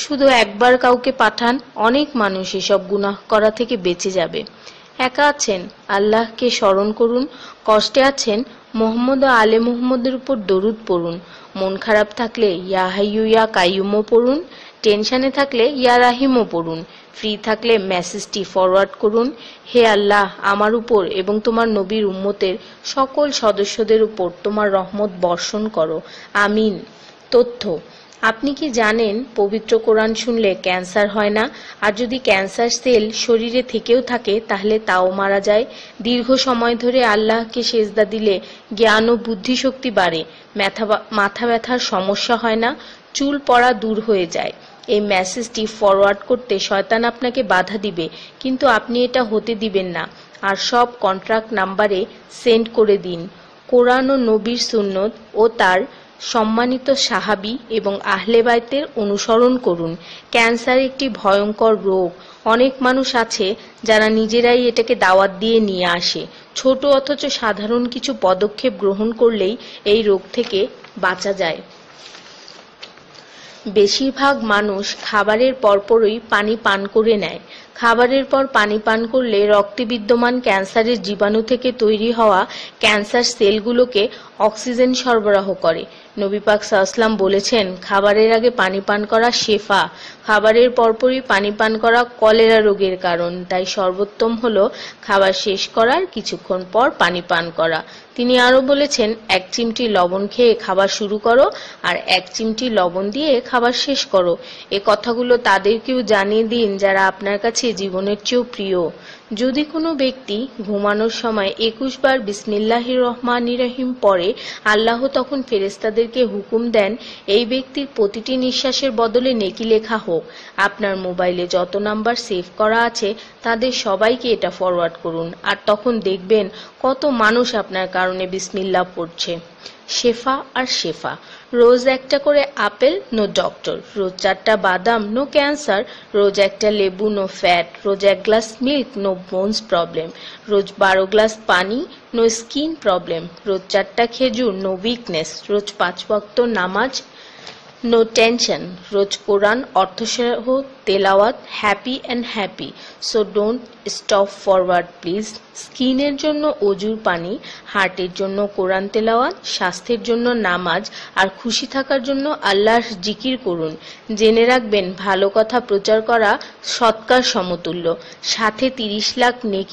শুধু একবার কাউকে পাঠান, অনেক মানুষ এসব গুনাহ করা থেকে বেঁচে যাবে। একা আছেন, আল্লাহকে স্মরণ করুন। কষ্টে আছেন, মোহাম্মদ ও আলে মুহাম্মদের উপর দরুদ পড়ুন। মন খারাপ থাকলে ইয়া হাইয়ু ইয়া কাইয়ুমও পড়ুন। টেনশনে থাকলে ইয়া রাহিমও পড়ুন। ফ্রি থাকলে মেসেজটি ফরওয়ার্ড করুন, হে আল্লাহ, আমার উপর এবং তোমার নবীর উম্মতের সকল সদস্যদের উপর তোমার রহমত বর্ষণ করো, আমিন। তথ্য: আপনি কি জানেন পবিত্র কোরআন শুনলে ক্যান্সার হয় না? আর যদি ক্যান্সার সেল শরীরে থেকেও থাকে তাহলে তাও মারা যায়। দীর্ঘ সময় ধরে আল্লাহকে সেজদা দিলে জ্ঞান ও বুদ্ধিশক্তি বাড়ে। মাথা ব্যথার সমস্যা হয় না, চুল পড়া দূর হয়ে যায়। এই মেসেজটি ফরওয়ার্ড করতে শয়তান আপনাকে বাধা দিবে, কিন্তু আপনি এটা হতে দিবেন না। আর সব কন্ট্রাক্ট নাম্বারে সেন্ড করে দিন। কোরআন ও নবীর সুন্নত ও তার সম্মানিত সাহাবী এবং আহলে বাইতের অনুসরণ করুন। ক্যান্সার একটি ভয়ঙ্কর রোগ। অনেক মানুষ আছে যারা নিজেরাই এটাকে দাওয়াত দিয়ে নিয়ে আসে। ছোট অথচ সাধারণ কিছু পদক্ষেপ গ্রহণ করলেই এই রোগ থেকে বাঁচা যায়। বেশিরভাগ মানুষ খাবারের পরপরই পানি পান করে নেয়। খাবারের পর পানি পান করলে রক্তে বিদ্যমান ক্যান্সারের জীবাণু থেকে তৈরি হওয়া ক্যান্সার সেলগুলোকে অক্সিজেন সরবরাহ করে। নবী পাক সাল্লাল্লাহু বলেছেন, খাবারের আগে পানি পান করা শেফা। খাবারের পরপরই পানি পান করা কলেরা রোগের কারণ। তাই সর্বোত্তম হলো খাবার শেষ করার কিছুক্ষণ পর পানি পান করা। তিনি আরো বলেছেন, 1 চিমটি লবণ খেয়ে খাবার শুরু করো আর 1 চিমটি লবণ দিয়ে খাবার শেষ করো। এ কথাগুলো তাদেরকেও জানিয়ে দিন যারা আপনার কাছে জীবনের চেয়েও প্রিয়। যদি কোনো ব্যক্তি ঘুমানোর সময় 21 বার বিসমিল্লাহির রহমানির রহিম পড়ে, আল্লাহ তখন ফেরেশতাদেরকে হুকুম দেন এই ব্যক্তির প্রতিটি নিঃশ্বাসের বদলে নেকি লেখা হোক। আপনার মোবাইলে যত নাম্বার সেভ করা আছে তাদের সবাইকে এটা ফরওয়ার্ড করুন, আর তখন দেখবেন কত মানুষ আপনার কারণে বিসমিল্লাহ পড়ছে। শেফা আর শেফা। রোজ একটা করে আপেল, নো ডক্টর। রোজ 4টা বাদাম, নো ক্যান্সার। রোজ একটা লেবু, নো ফ্যাট। রোজ 1 glass milk, no bones problem. রোজ 12 গ্লাস পানি, নো স্কিন প্রবলেম। রোজ 4টা খেজুর, নো উইকনেস। রোজ 5 ওয়াক্ত নামাজ, নো টেনশন। রোজ কোরআন অর্থসহ তেলাওয়াত, happy and happy. So don't stop forward please. স্কিনের জন্য অজুর পানি, হার্টের জন্য কোরআন তেলাওয়াত, স্বাস্থ্যের জন্য নামাজ, আর খুশি থাকার জন্য আল্লাহর জিকির করুন। জেনে রাখবেন, ভালো কথা প্রচার করা সৎকার সমতুল্য, সাথে 30 লাখ নেকি